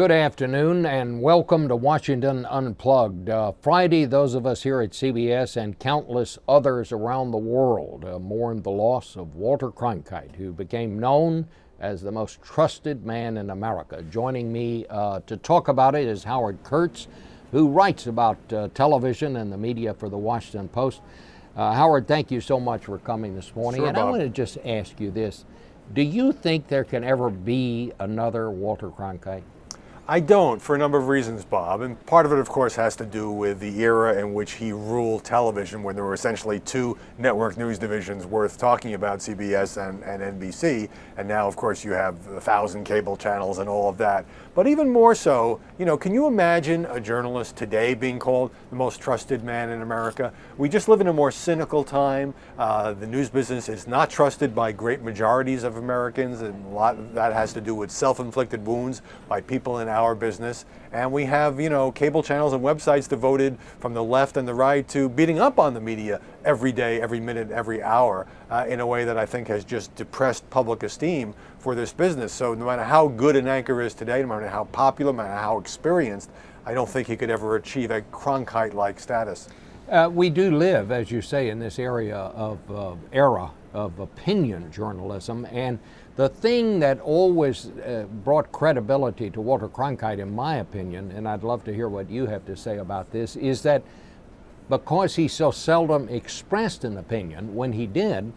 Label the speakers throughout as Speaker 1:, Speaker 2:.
Speaker 1: Good afternoon and welcome to Washington Unplugged. Friday, those of us here at CBS and countless others around the world mourned the loss of Walter Cronkite, who became known as the most trusted man in America. Joining me to talk about it is Howard Kurtz, who writes about television and the media for the Washington Post. Howard, thank you so much for coming this morning.
Speaker 2: Sure,
Speaker 1: and
Speaker 2: Bob.
Speaker 1: I want to just ask you this. Do you think there can ever be another Walter Cronkite?
Speaker 2: I don't, for a number of reasons, Bob. And part of it, of course, has to do with the era in which he ruled television, when there were essentially two network news divisions worth talking about, CBS and NBC. And now, of course, you have 1,000 cable channels and all of that. But even more so, can you imagine a journalist today being called the most trusted man in America? We just live in a more cynical time. The news business is not trusted by great majorities of Americans, and a lot of that has to do with self-inflicted wounds by people in our business. And we have, cable channels and websites devoted from the left and the right to beating up on the media every day, every minute, every hour, in a way that I think has just depressed public esteem for this business. So no matter how good an anchor is today, no matter how popular, no matter how experienced, I don't think he could ever achieve a Cronkite-like status.
Speaker 1: We do live, as you say, in this era of opinion journalism, and the thing that always brought credibility to Walter Cronkite, in my opinion, and I'd love to hear what you have to say about this, is that because he so seldom expressed an opinion, when he did,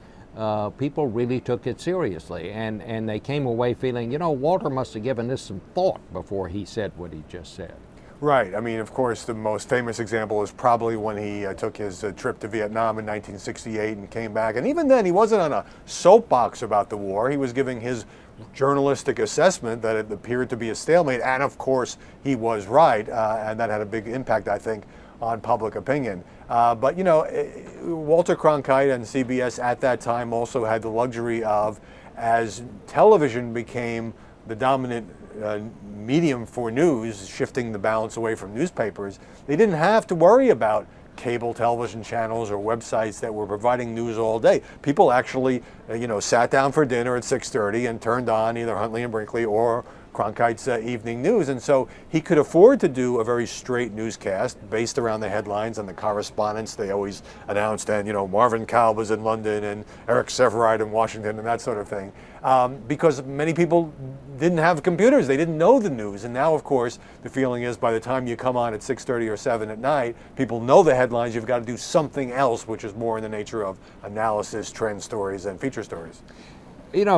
Speaker 1: people really took it seriously, and they came away feeling, Walter must have given this some thought before he said what he just said.
Speaker 2: Right. I mean, of course, the most famous example is probably when he took his trip to Vietnam in 1968 and came back. And even then, he wasn't on a soapbox about the war. He was giving his journalistic assessment that it appeared to be a stalemate. And of course, he was right. And that had a big impact, I think, on public opinion. But Walter Cronkite and CBS at that time also had the luxury of, as television became the dominant medium for news, shifting the balance away from newspapers, they didn't have to worry about cable television channels or websites that were providing news all day. People actually, sat down for dinner at 6:30 and turned on either Huntley and Brinkley or Cronkite's evening news. And so he could afford to do a very straight newscast based around the headlines and the correspondence they always announced. And, Marvin Kalb was in London and Eric Severide in Washington and that sort of thing. Because many people didn't have computers. They didn't know the news. And now, of course, the feeling is by the time you come on at 6:30 or 7 at night, people know the headlines. You've got to do something else, which is more in the nature of analysis, trend stories, and feature stories.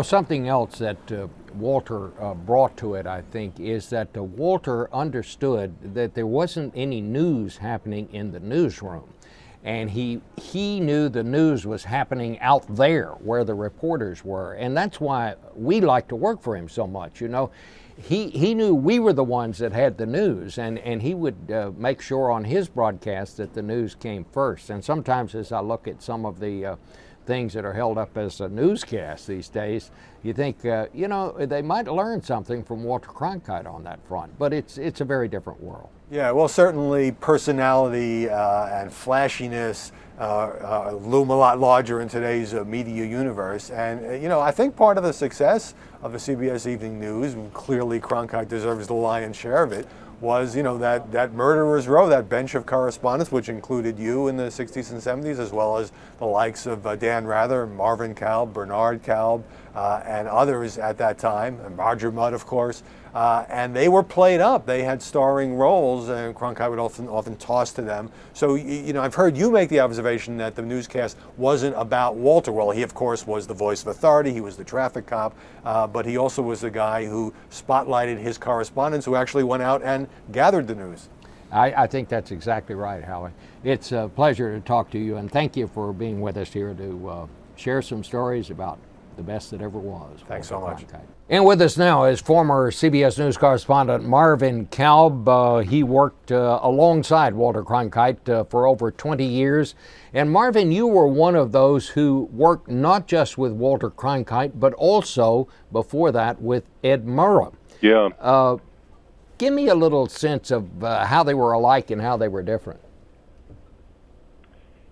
Speaker 1: Something else that Walter brought to it, I think, is that Walter understood that there wasn't any news happening in the newsroom. And he knew the news was happening out there where the reporters were. And that's why we like to work for him so much. He knew we were the ones that had the news, and he would make sure on his broadcast that the news came first. And sometimes as I look at some of the things that are held up as a newscast these days, you think, they might learn something from Walter Cronkite on that front, but it's a very different world.
Speaker 2: Yeah, well, certainly personality and flashiness loom a lot larger in today's media universe. And, I think part of the success of the CBS Evening News, and clearly Cronkite deserves the lion's share of it, was, that murderer's row, that bench of correspondents, which included you in the 60s and 70s, as well as the likes of Dan Rather, Marvin Kalb, Bernard Kalb, and others at that time, and Roger Mudd, of course. And they were played up. They had starring roles, and Cronkite would often toss to them. So, I've heard you make the observation that the newscast wasn't about Walter. Well, he, of course, was the voice of authority. He was the traffic cop. But he also was the guy who spotlighted his correspondents who actually went out and gathered the news.
Speaker 1: I think that's exactly right, Howie. It's a pleasure to talk to you, and thank you for being with us here to share some stories about the best that ever was.
Speaker 2: Thanks so much.
Speaker 1: And with us now is former CBS News correspondent Marvin Kalb. He worked alongside Walter Cronkite for over 20 years. And Marvin, you were one of those who worked not just with Walter Cronkite, but also, before that, with Ed Murrah.
Speaker 3: Yeah.
Speaker 1: Give me a little sense of how they were alike and how they were different.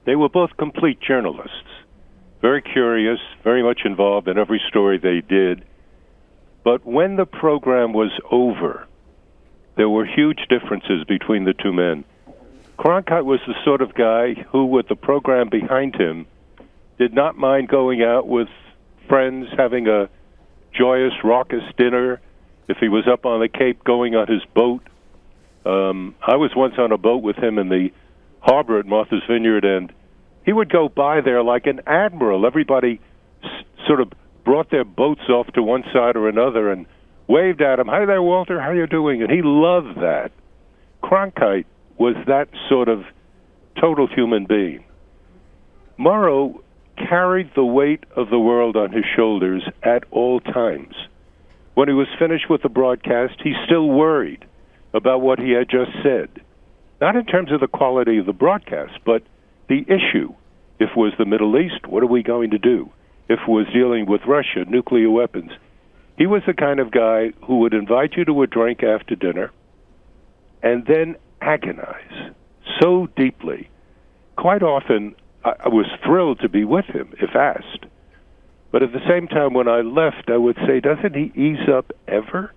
Speaker 3: They were both complete journalists. Very curious, very much involved in every story they did. But when the program was over, there were huge differences between the two men. Cronkite was the sort of guy who, with the program behind him, did not mind going out with friends, having a joyous, raucous dinner. If he was up on the Cape going on his boat. I was once on a boat with him in the harbor at Martha's Vineyard, and he would go by there like an admiral. Everybody sort of brought their boats off to one side or another and waved at him. Hi there, Walter, how you doing? And he loved that. Cronkite was that sort of total human being. Morrow carried the weight of the world on his shoulders at all times. When he was finished with the broadcast, he still worried about what he had just said. Not in terms of the quality of the broadcast, but the issue. If it was the Middle East, what are we going to do? If it was dealing with Russia, nuclear weapons. He was the kind of guy who would invite you to a drink after dinner and then agonize so deeply. Quite often, I was thrilled to be with him, if asked. But at the same time, when I left, I would say, doesn't he ease up ever?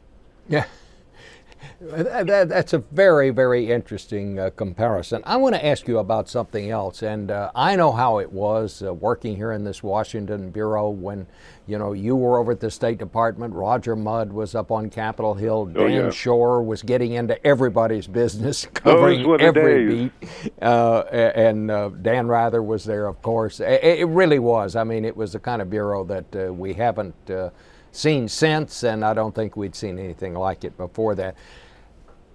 Speaker 1: Yeah. That's a very, very interesting comparison. I want to ask you about something else, and I know how it was working here in this Washington bureau when, you were over at the State Department. Roger Mudd was up on Capitol Hill. Dan Shore was getting into everybody's business, covering every beat, and Dan Rather was there, of course. It really was. I mean, it was the kind of bureau that we haven't seen since, and I don't think we'd seen anything like it before that.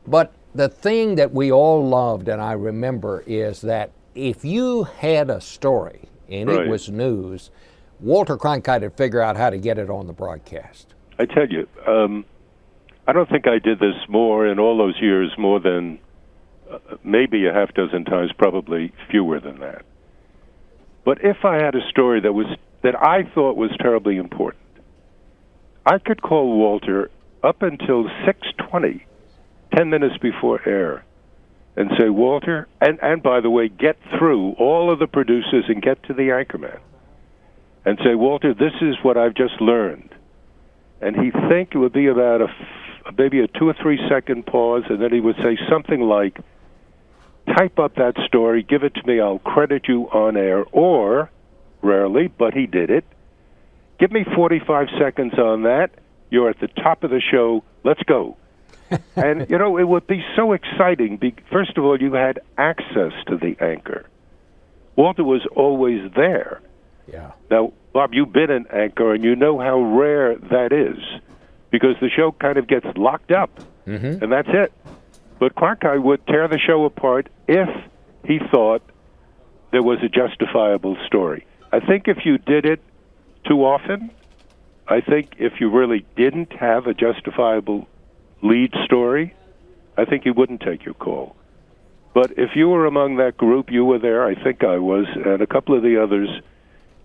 Speaker 1: But the thing that we all loved, and I remember, is that if you had a story and it was news, Walter Cronkite would figure out how to get it on the broadcast.
Speaker 3: I tell you, I don't think I did this more in all those years, more than maybe a half dozen times, probably fewer than that. But if I had a story that I thought was terribly important, I could call Walter up until 6:20, 10 minutes before air, and say, Walter, and by the way, get through all of the producers and get to the anchorman, and say, Walter, this is what I've just learned. And he'd think it would be about maybe a 2 or 3 second pause, and then he would say something like, type up that story, give it to me, I'll credit you on air, or, rarely, but he did it, give me 45 seconds on that, you're at the top of the show, let's go. And, it would be so exciting. First of all, you had access to the anchor. Walter was always there.
Speaker 1: Yeah.
Speaker 3: Now, Bob, you've been an anchor, and you know how rare that is, because the show kind of gets locked up, and that's it. But Cronkite would tear the show apart if he thought there was a justifiable story. I think if you did it too often, I think if you really didn't have a justifiable lead story, I think he wouldn't take your call. But if you were among that group, you were there, I think I was, and a couple of the others,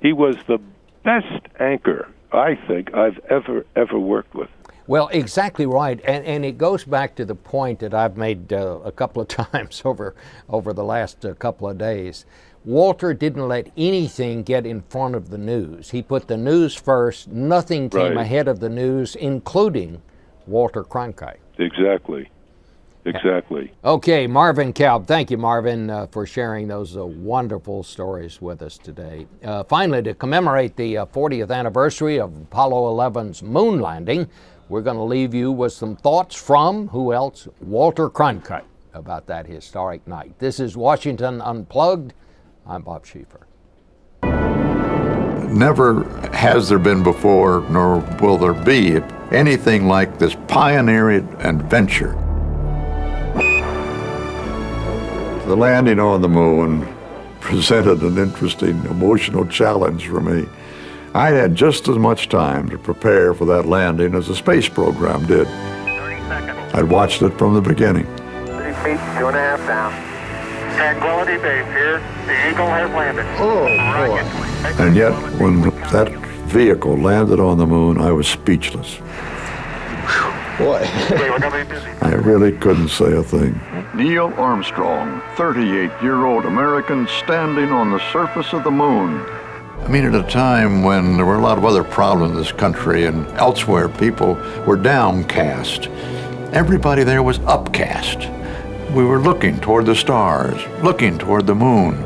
Speaker 3: he was the best anchor, I think, I've ever worked with.
Speaker 1: Well, exactly right, and it goes back to the point that I've made a couple of times over the last couple of days. Walter didn't let anything get in front of the news. He put the news first. Nothing came ahead of the news, including Walter Cronkite.
Speaker 3: Exactly.
Speaker 1: Okay, Marvin Kalb. Thank you, Marvin, for sharing those wonderful stories with us today. Finally, to commemorate the 40th anniversary of Apollo 11's moon landing, we're going to leave you with some thoughts from, who else? Walter Cronkite about that historic night. This is Washington Unplugged. I'm Bob Schieffer.
Speaker 4: Never has there been before, nor will there be, anything like this pioneering adventure. The landing on the moon presented an interesting emotional challenge for me. I had just as much time to prepare for that landing as the space program did.
Speaker 5: 30 seconds.
Speaker 4: I'd watched it from the beginning.
Speaker 5: 3 feet, 2.5 down. Tranquility Base here. The Eagle has landed.
Speaker 4: Oh, boy. And yet, when that vehicle landed on the moon, I was speechless.
Speaker 6: Boy.
Speaker 4: I really couldn't say a thing.
Speaker 7: Neil Armstrong, 38-year-old American standing on the surface of the moon.
Speaker 4: I mean, at a time when there were a lot of other problems in this country and elsewhere, people were downcast. Everybody there was upcast. We were looking toward the stars, looking toward the moon.